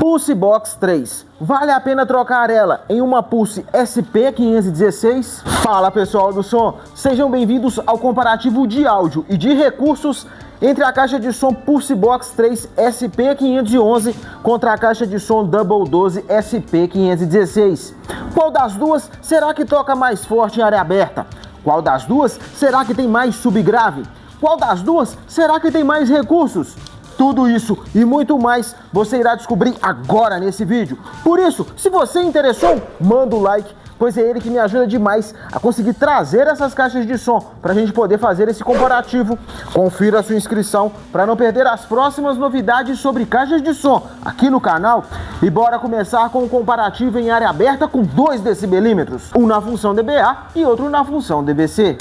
Pulse Box 3. Vale a pena trocar ela em uma Pulse SP516? Fala pessoal do som, sejam bem-vindos ao comparativo de áudio e de recursos entre a caixa de som Pulse Box 3 SP511 contra a caixa de som Double 12 SP516. Qual das duas será que toca mais forte em área aberta? Qual das duas será que tem mais subgrave? Qual das duas será que tem mais recursos? Tudo isso e muito mais você irá descobrir agora nesse vídeo. Por isso, se você interessou, manda o like, pois é ele que me ajuda demais a conseguir trazer essas caixas de som para a gente poder fazer esse comparativo. Confira a sua inscrição para não perder as próximas novidades sobre caixas de som aqui no canal. E bora começar com um comparativo em área aberta com 2 decibelímetros, um na função dBA e outro na função dBc.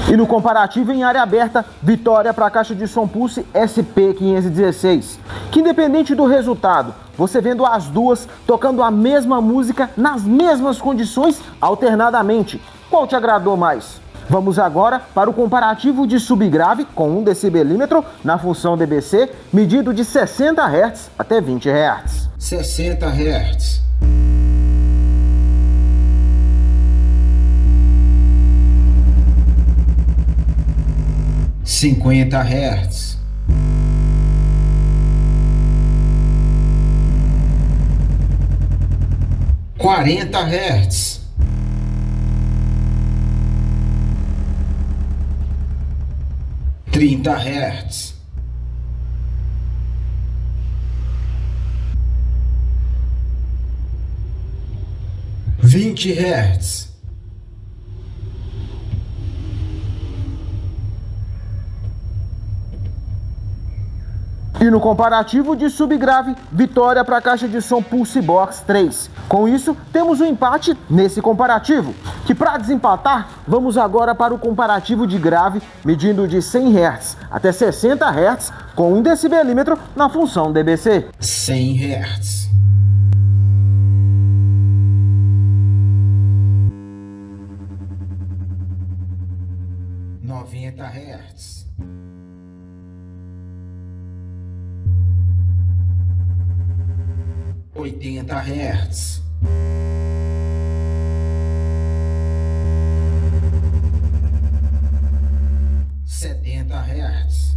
E no comparativo em área aberta, vitória para a caixa de som Pulse SP516. Que independente do resultado, você vendo as duas tocando a mesma música nas mesmas condições alternadamente, qual te agradou mais? Vamos agora para o comparativo de subgrave com 1 decibelímetro na função dBc, medido de 60 Hz até 20 Hz. 60 Hz. 50 Hz, 40 Hz, 30 Hz, 20 Hz. E no comparativo de subgrave, vitória para a caixa de som Pulse Box 3. Com isso, temos um empate nesse comparativo, que para desempatar, vamos agora para o comparativo de grave, medindo de 100 Hz até 60 Hz, com 1 decibelímetro na função dBc. 100 Hz. 90 Hz. 80 Hz, 70 Hz,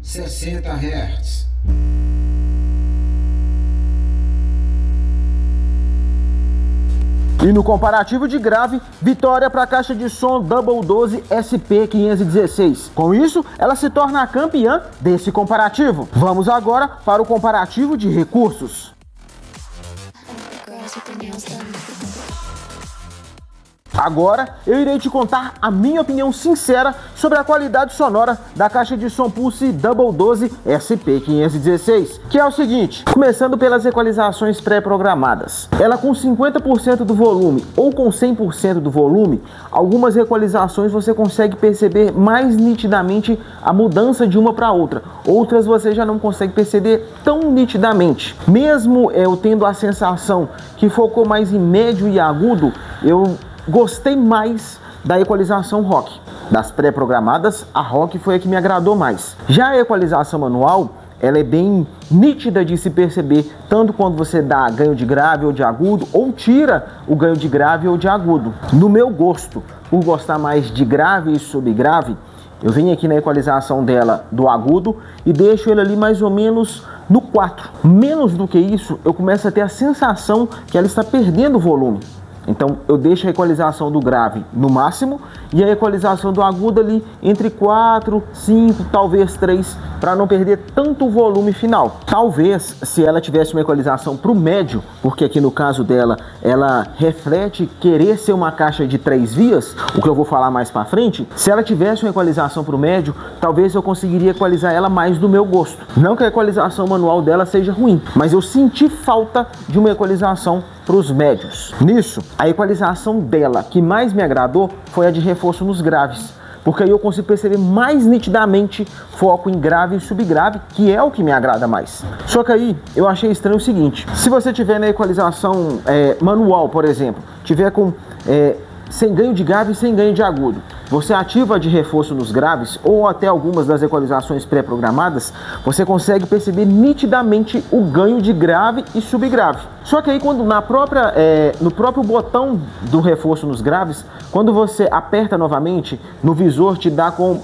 60 Hz. E no comparativo de grave, vitória para a caixa de som Double 12 SP516. Com isso, ela se torna a campeã desse comparativo. Vamos agora para o comparativo de recursos. Agora eu irei te contar a minha opinião sincera sobre a qualidade sonora da caixa de som Pulse Double 12 SP516, que é o seguinte, começando pelas equalizações pré-programadas. Ela com 50% do volume ou com 100% do volume, algumas equalizações você consegue perceber mais nitidamente a mudança de uma para outra, outras você já não consegue perceber tão nitidamente. Mesmo eu tendo a sensação que focou mais em médio e agudo, eu gostei mais da equalização rock. Das pré-programadas, a rock foi a que me agradou mais. Já a equalização manual, ela é bem nítida de se perceber, tanto quando você dá ganho de grave ou de agudo, ou tira o ganho de grave ou de agudo. No meu gosto, por gostar mais de grave e subgrave, eu venho aqui na equalização dela do agudo e deixo ele ali mais ou menos no 4. Menos do que isso, eu começo a ter a sensação que ela está perdendo volume. Então eu deixo a equalização do grave no máximo e a equalização do agudo ali entre 4, 5, talvez 3, para não perder tanto o volume final. Talvez se ela tivesse uma equalização para o médio, porque aqui no caso dela, ela reflete querer ser uma caixa de 3 vias, o que eu vou falar mais para frente, se ela tivesse uma equalização para o médio, talvez eu conseguiria equalizar ela mais do meu gosto. Não que a equalização manual dela seja ruim, mas eu senti falta de uma equalização para os médios. Nisso, a equalização dela que mais me agradou foi a de reforço nos graves, porque aí eu consigo perceber mais nitidamente foco em grave e subgrave, que é o que me agrada mais. Só que aí eu achei estranho o seguinte: se você tiver na equalização manual, por exemplo, tiver com sem ganho de grave e sem ganho de agudo, você ativa a de reforço nos graves ou até algumas das equalizações pré-programadas, você consegue perceber nitidamente o ganho de grave e subgrave. Só que aí quando no próprio botão do reforço nos graves, quando você aperta novamente, no visor te dá com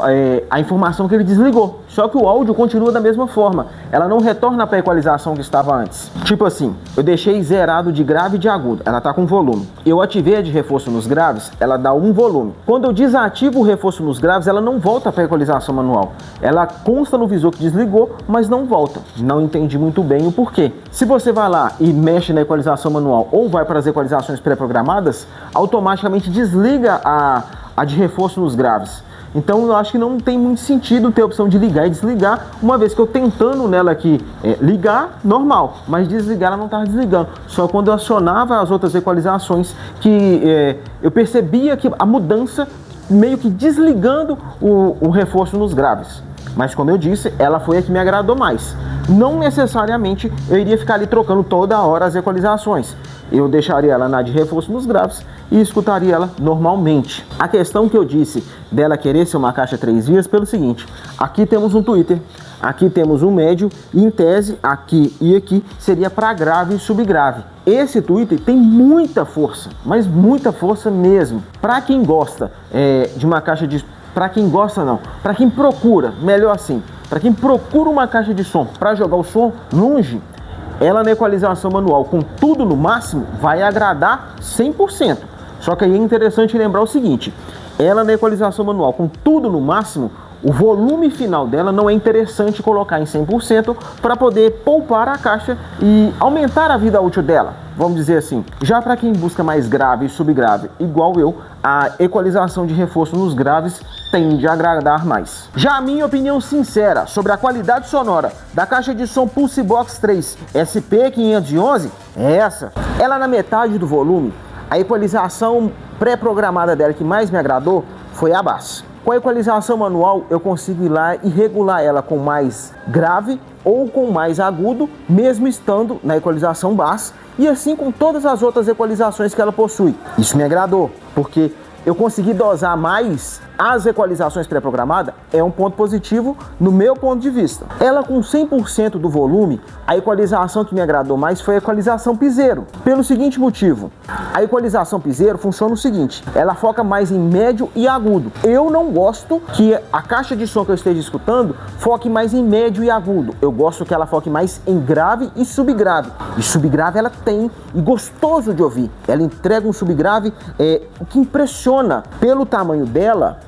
a informação que ele desligou. Só que o áudio continua da mesma forma, ela não retorna para a equalização que estava antes. Tipo assim, eu deixei zerado de grave e de agudo, ela está com volume. Eu ativei a de reforço nos graves, ela dá um volume. Quando eu desativo o reforço nos graves, ela não volta para a equalização manual. Ela consta no visor que desligou, mas não volta. Não entendi muito bem o porquê. Se você vai lá e mexe na equalização manual ou vai para as equalizações pré-programadas, automaticamente desliga a de reforço nos graves. Então eu acho que não tem muito sentido ter a opção de ligar e desligar, uma vez que eu tentando nela aqui ligar, normal, mas desligar ela não estava desligando. Só quando eu acionava as outras equalizações que eu percebia que a mudança meio que desligando o reforço nos graves. Mas como eu disse, ela foi a que me agradou mais. Não necessariamente eu iria ficar ali trocando toda hora as equalizações. Eu deixaria ela na de reforço nos graves e escutaria ela normalmente. A questão que eu disse dela querer ser uma caixa 3 vias pelo seguinte: aqui temos um tweeter, aqui temos um médio e em tese aqui e aqui seria para grave e subgrave. Esse tweeter tem muita força, mas muita força mesmo. Para quem gosta de uma caixa de... Para quem gosta não, para quem procura, melhor assim, para quem procura uma caixa de som para jogar o som longe, ela na equalização manual com tudo no máximo vai agradar 100%. Só que aí é interessante lembrar o seguinte: ela na equalização manual com tudo no máximo, o volume final dela não é interessante colocar em 100% para poder poupar a caixa e aumentar a vida útil dela, vamos dizer assim. Já para quem busca mais grave e subgrave, igual eu, a equalização de reforço nos graves tende a agradar mais. Já a minha opinião sincera sobre a qualidade sonora da caixa de som Pulse Box 3 SP511 é essa. Ela na metade do volume, a equalização pré-programada dela que mais me agradou foi a bass. Com a equalização manual, eu consigo ir lá e regular ela com mais grave ou com mais agudo, mesmo estando na equalização bass, e assim com todas as outras equalizações que ela possui. Isso me agradou, porque eu consegui dosar mais as equalizações pré-programadas, é um ponto positivo no meu ponto de vista. Ela com 100% do volume, a equalização que me agradou mais foi a equalização piseiro. Pelo seguinte motivo: a equalização piseiro funciona o seguinte, ela foca mais em médio e agudo. Eu não gosto que a caixa de som que eu esteja escutando foque mais em médio e agudo. Eu gosto que ela foque mais em grave e subgrave. E subgrave ela tem, e gostoso de ouvir. Ela entrega um subgrave que impressiona pelo tamanho dela.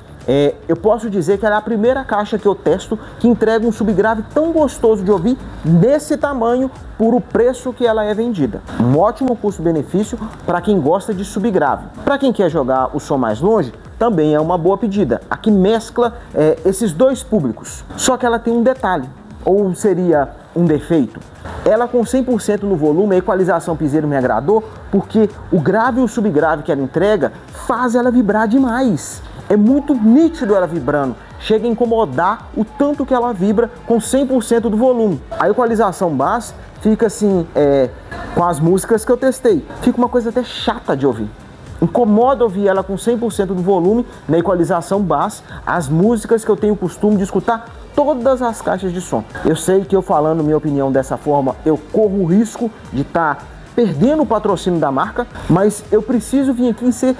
Eu posso dizer que ela é a primeira caixa que eu testo que entrega um subgrave tão gostoso de ouvir nesse tamanho por o preço que ela é vendida. Um ótimo custo-benefício para quem gosta de subgrave. Para quem quer jogar o som mais longe, também é uma boa pedida. Aqui mescla esses dois públicos. Só que ela tem um detalhe, ou seria um defeito. Ela com 100% no volume, a equalização piseiro me agradou porque o grave e o subgrave que ela entrega faz ela vibrar demais. É muito nítido ela vibrando, chega a incomodar o tanto que ela vibra com 100% do volume. A equalização bass fica assim, com as músicas que eu testei, fica uma coisa até chata de ouvir. incomoda ouvir ela com 100% do volume na equalização bass, as músicas que eu tenho o costume de escutar todas as caixas de som. Eu sei que eu falando minha opinião dessa forma, eu corro o risco de estar perdendo o patrocínio da marca, mas eu preciso vir aqui e ser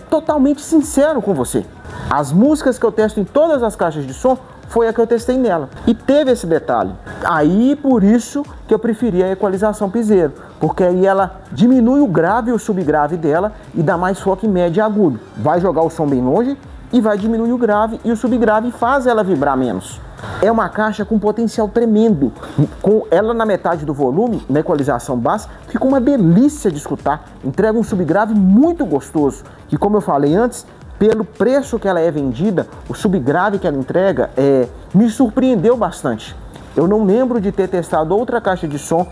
totalmente sincero com você. As músicas que eu testo em todas as caixas de som foi a que eu testei nela. E teve esse detalhe. Aí, por isso que eu preferi a equalização piseiro, porque aí ela diminui o grave e o subgrave dela e dá mais foco em médio e agudo. Vai jogar o som bem longe e vai diminuir o grave e o subgrave e faz ela vibrar menos. É uma caixa com potencial tremendo. Com ela na metade do volume, na equalização baixa, fica uma delícia de escutar. Entrega um subgrave muito gostoso, que, como eu falei antes, pelo preço que ela é vendida, o subgrave que ela entrega me surpreendeu bastante. Eu não lembro de ter testado outra caixa de som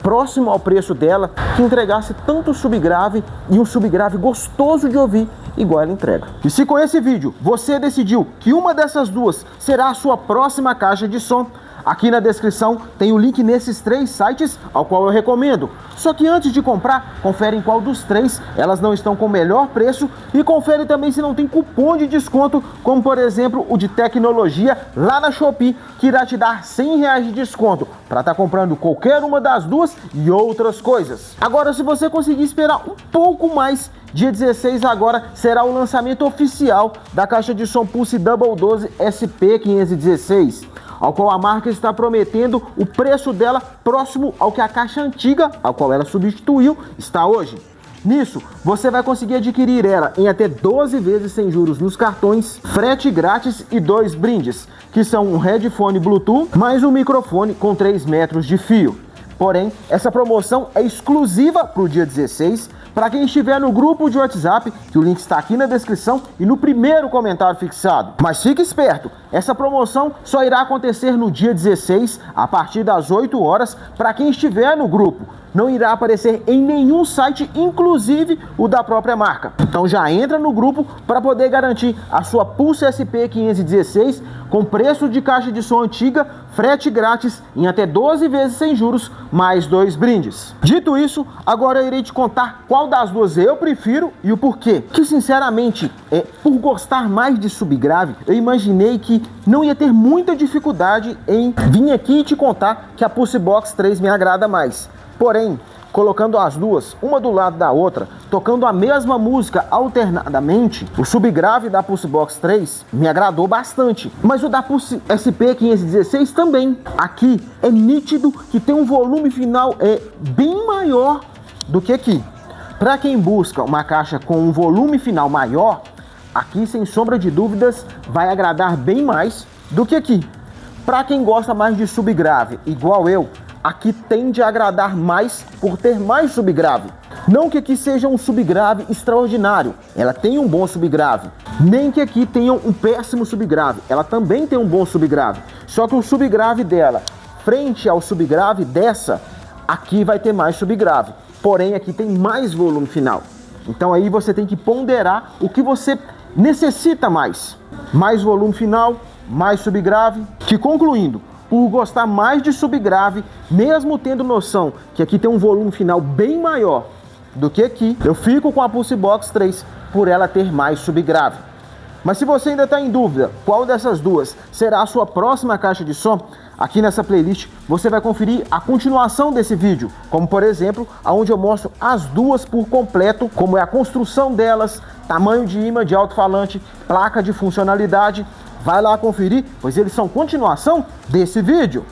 próximo ao preço dela que entregasse tanto subgrave e um subgrave gostoso de ouvir igual ela entrega. E se com esse vídeo você decidiu que uma dessas duas será a sua próxima caixa de som, aqui na descrição tem o link nesses 3 sites ao qual eu recomendo. Só que antes de comprar, confere em qual dos 3 elas não estão com o melhor preço e confere também se não tem cupom de desconto, como por exemplo o de tecnologia lá na Shopee, que irá te dar R$100 de desconto para estar comprando qualquer uma das duas e outras coisas. Agora, se você conseguir esperar um pouco mais, dia 16 agora será o lançamento oficial da caixa de som Pulse Double 12 SP516. Ao qual a marca está prometendo o preço dela próximo ao que a caixa antiga, a qual ela substituiu, está hoje. Nisso, você vai conseguir adquirir ela em até 12 vezes sem juros nos cartões, frete grátis e 2 brindes, que são um headphone Bluetooth mais um microfone com 3 metros de fio. Porém, essa promoção é exclusiva para o dia 16, para quem estiver no grupo de WhatsApp, que o link está aqui na descrição e no primeiro comentário fixado. Mas fique esperto, essa promoção só irá acontecer no dia 16, a partir das 8 horas, para quem estiver no grupo. Não irá aparecer em nenhum site, inclusive o da própria marca. Então já entra no grupo para poder garantir a sua Pulse SP516 com preço de caixa de som antiga, frete grátis em até 12 vezes sem juros, mais 2 brindes. Dito isso, agora eu irei te contar qual das duas eu prefiro e o porquê. Que sinceramente, por gostar mais de subgrave, eu imaginei que não ia ter muita dificuldade em vir aqui e te contar que a Pulse Box 3 me agrada mais. Porém, colocando as duas, uma do lado da outra, tocando a mesma música alternadamente, o subgrave da Pulse Box 3 me agradou bastante. Mas o da Pulse SP516 também. Aqui é nítido que tem um volume final bem maior do que aqui. Para quem busca uma caixa com um volume final maior, aqui sem sombra de dúvidas vai agradar bem mais do que aqui. Para quem gosta mais de subgrave, igual eu, aqui tende a agradar mais por ter mais subgrave. Não que aqui seja um subgrave extraordinário, ela tem um bom subgrave. Nem que aqui tenha um péssimo subgrave, ela também tem um bom subgrave. Só que o subgrave dela, frente ao subgrave dessa, aqui vai ter mais subgrave. Porém, aqui tem mais volume final. Então aí você tem que ponderar o que você necessita mais. Mais volume final, mais subgrave. Que concluindo, por gostar mais de subgrave, mesmo tendo noção que aqui tem um volume final bem maior do que aqui, eu fico com a Pulse Box 3 por ela ter mais subgrave. Mas se você ainda está em dúvida qual dessas duas será a sua próxima caixa de som, aqui nessa playlist você vai conferir a continuação desse vídeo, como por exemplo, onde eu mostro as duas por completo, como é a construção delas, tamanho de imã de alto-falante, placa de funcionalidade. Vai lá conferir, pois eles são continuação desse vídeo.